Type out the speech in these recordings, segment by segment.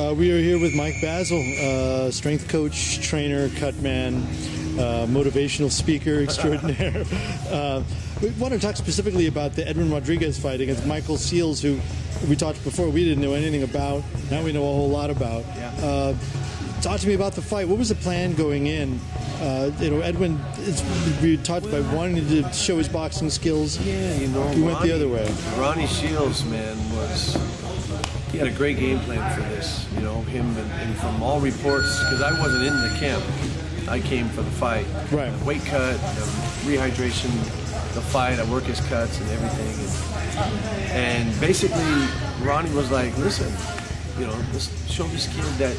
We are here with Mike Bazzel, strength coach, trainer, cutman, motivational speaker extraordinaire. We want to talk specifically about the Edwin Rodriguez fight against Michael Shields, who we talked before we didn't know anything about. Now we know a whole lot about. Yeah. Talk to me about the fight. What was the plan going in? Edwin, we talked about wanting to show his boxing skills. Yeah, he went the other way. Ronnie Shields, man, he had a great game plan for this. Him and from all reports, because I wasn't in the camp, I came for the fight. Right. The weight cut, the rehydration, the fight. I work his cuts and everything. And basically, Ronnie was like, "Listen, let's show this kid that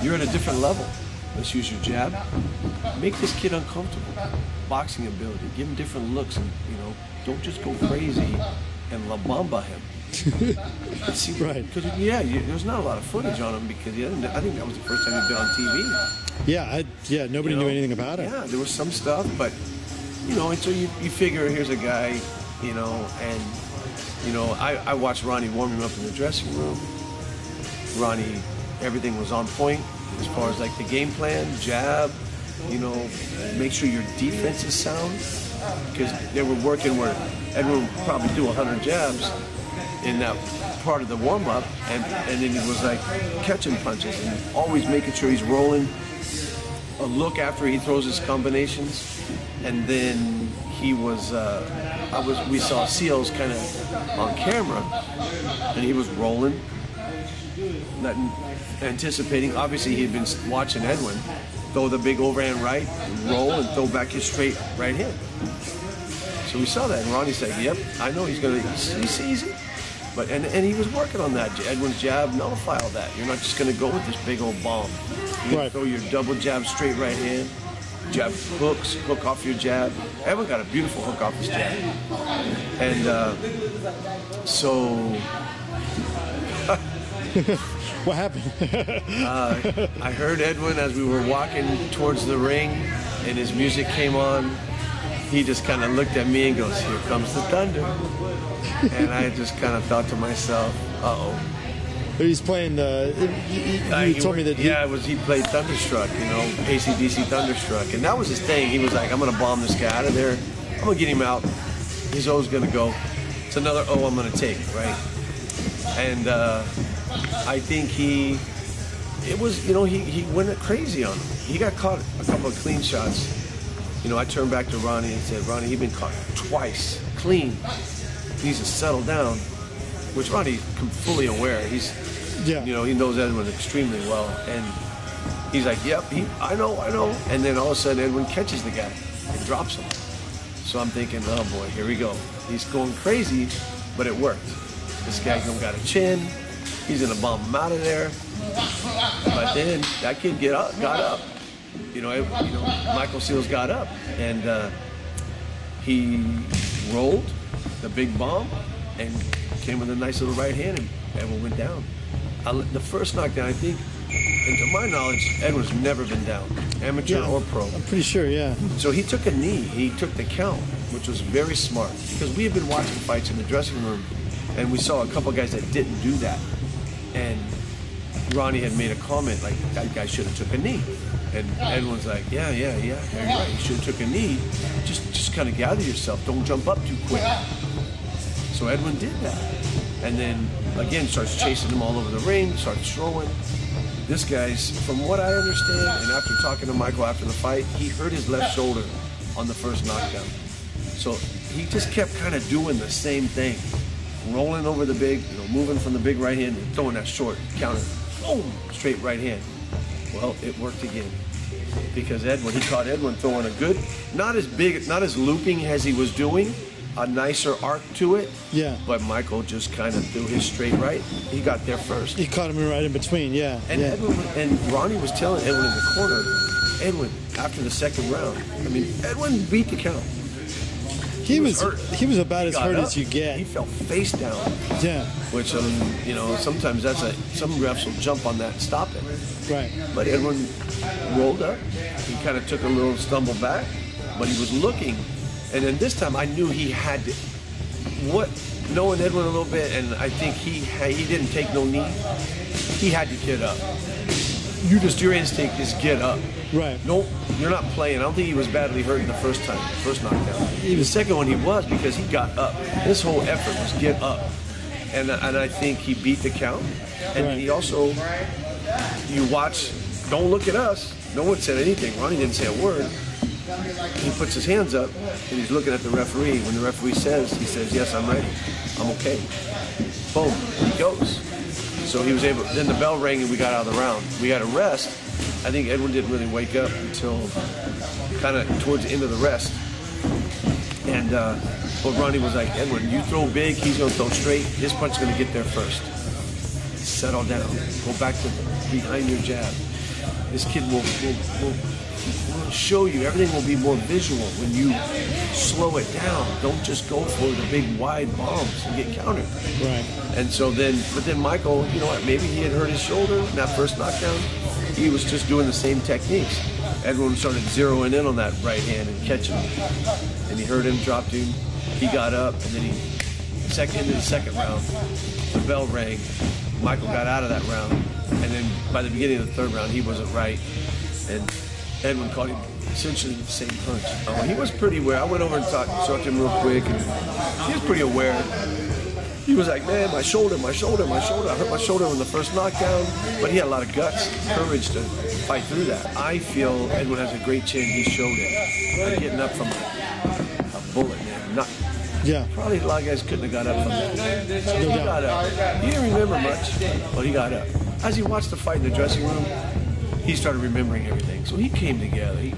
you're at a different level. Let's use your jab. Make this kid uncomfortable. Boxing ability. Give him different looks, and don't just go crazy and La Bamba him." See, right. Because there's not a lot of footage on him because I think that was the first time he'd been on TV. Yeah, nobody knew anything about it. Yeah, there was some stuff, but until you figure here's a guy, I watched Ronnie warming up in the dressing room. Ronnie, everything was on point as far as like the game plan, jab, make sure your defense is sound, because they were working where Edwin would probably do 100 jabs in that part of the warm-up, and then he was like catching punches and always making sure he's rolling a look after he throws his combinations. And then he was we saw Seals kind of on camera, and he was rolling, anticipating. Obviously, he'd been watching Edwin throw the big overhand right, roll, and throw back his straight right hand. So we saw that, and Ronnie said, "Yep, I know he's gonna. He sees it." But and he was working on that. Edwin's jab, nullify all that. You're not just gonna go with this big old bomb. You right. Throw your double jab, straight right hand, jab hooks, hook off your jab. Edwin got a beautiful hook off his jab, and so. What happened? I heard Edwin as we were walking towards the ring, and his music came on. He just kind of looked at me and goes, "Here comes the thunder." And I just kind of thought to myself, "Uh-oh." He's playing the. You told me that. He played Thunderstruck, AC/DC Thunderstruck, and that was his thing. He was like, "I'm gonna bomb this guy out of there. I'm gonna get him out. His O's gonna go. It's another O I'm gonna take, right?" And I think he went crazy on him. He got caught a couple of clean shots. I turned back to Ronnie and said, "Ronnie, he's been caught twice, clean. He needs to settle down," which Ronnie's fully aware. He knows Edwin extremely well. And he's like, "Yep, I know." And then all of a sudden, Edwin catches the guy and drops him. So I'm thinking, oh boy, here we go. He's going crazy, but it worked. This guy got a chin. He's going to bomb him out of there. But then that kid got up. Michael Shields got up, and he rolled the big bomb and came with a nice little right hand, and Edwin went down. The first knockdown, I think, and to my knowledge, Edwin's never been down, amateur or pro. I'm pretty sure, yeah. So he took a knee. He took the count, which was very smart, because we had been watching fights in the dressing room, and we saw a couple guys that didn't do that. And Ronnie had made a comment like, "That guy should have took a knee." And Edwin's like, yeah, you're right. You should have took a knee. Just kind of gather yourself. Don't jump up too quick. So Edwin did that. And then, again, starts chasing him all over the ring, starts throwing. This guy's, from what I understand, and after talking to Michael after the fight, he hurt his left shoulder on the first knockdown. So he just kept kind of doing the same thing. Rolling over the big, moving from the big right hand and throwing that short counter. Boom! Straight right hand. Well, it worked again, because he caught Edwin throwing a good, not as big, not as looping as he was doing, a nicer arc to it. Yeah. But Michael just kind of threw his straight right. He got there first. He caught him right in between, yeah. And Ronnie was telling Edwin in the corner, Edwin, after the second round, Edwin beat the count. He was about as hurt as you get. He fell face down. Yeah. Which, sometimes some refs will jump on that and stop it. Right. But Edwin rolled up. He kind of took a little stumble back, but he was looking. And then this time I knew he had to. Knowing Edwin a little bit, and I think he didn't take no knee. he had to get up. Your instinct is get up. Right. No, you're not playing. I don't think he was badly hurt in the first knockdown. The second one he was, because he got up. His whole effort was get up. And I think he beat the count. And right. he also, you watch, don't look at us. No one said anything. Ronnie didn't say a word. He puts his hands up and he's looking at the referee. When the referee says, he says, yes, I'm ready. I'm okay. Boom, he goes. So he was able, then the bell rang and we got out of the round. We had a rest. I think Edwin didn't really wake up until kind of towards the end of the rest. And but Ronnie was like, Edwin, you throw big, he's going to throw straight. His punch is going to get there first. Settle down. Go back to behind your jab. This kid will show you. Everything will be more visual when you slow it down. Don't just go for the big wide bombs and get countered. Right. And so then Michael, you know what, maybe he had hurt his shoulder in that first knockdown. He was just doing the same techniques. Edwin started zeroing in on that right hand and catching him. And he hurt him, dropped him. He got up, and then into the second round, the bell rang. Michael got out of that round. And then by the beginning of the third round, he wasn't right. And Edwin caught him essentially the same punch. He was pretty aware. I went over and talked to him real quick, and he was pretty aware. He was like, man, my shoulder. I hurt my shoulder in the first knockdown, but he had a lot of guts, courage to fight through that. I feel Edwin has a great chin. He showed it. Like getting up from a bullet, man. Probably a lot of guys couldn't have got up from that. So he got up. He didn't remember much, but he got up. As he watched the fight in the dressing room, he started remembering everything. So he came together. He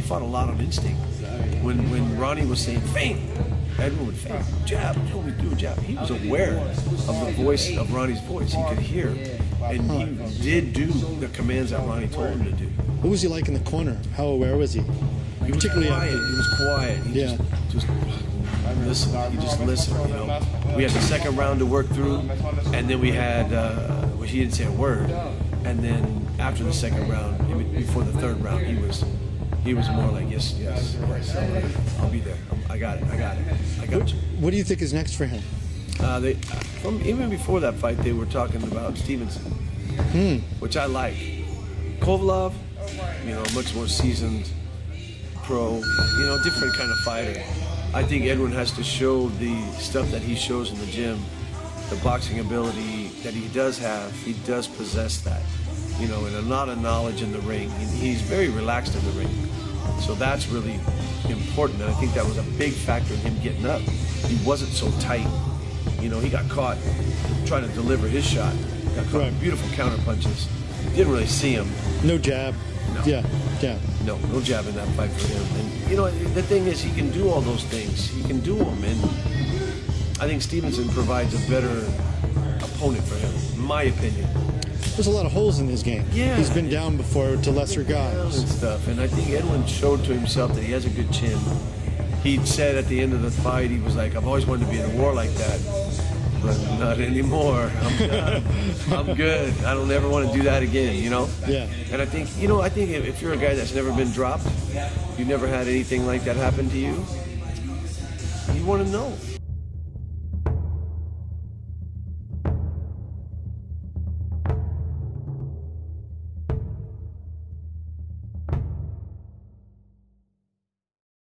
fought a lot on instinct. When Ronnie was saying, feint, Edwin would feint. Jab, what we do, jab. He was aware of the voice, of Ronnie's voice. He could hear. And he did do the commands that Ronnie told him to do. What was he like in the corner? How aware was he? He was quiet. He just listened. He just listened, you know. We had the second round to work through, and then we had, well, he didn't say a word. And then after the second round, before the third round, he was more like, yes, I'll be there. I got it. I got you. What do you think is next for him? Even before that fight, they were talking about Stevenson, which I like. Kovalev, you know, much more seasoned pro, you know, different kind of fighter. I think Edwin has to show the stuff that he shows in the gym, the boxing ability that he does have. He does possess that, you know, and a lot of knowledge in the ring. He's very relaxed in the ring. So that's really important, and I think that was a big factor in him getting up. He wasn't so tight. You know, he got caught trying to deliver his shot. Got caught with beautiful counter punches. Didn't really see him. No jab. No. Yeah. No jab in that fight for him. And, you know, the thing is, he can do all those things. He can do them, and I think Stevenson provides a better opponent for him, in my opinion. There's a lot of holes in his game. Yeah. He's been down before to lesser guys. And stuff. And I think Edwin showed to himself that he has a good chin. He said at the end of the fight, he was like, I've always wanted to be in a war like that, but not anymore. I'm done. I'm good. I don't ever want to do that again, you know? Yeah. And I think if you're a guy that's never been dropped, you never had anything like that happen to you, you want to know.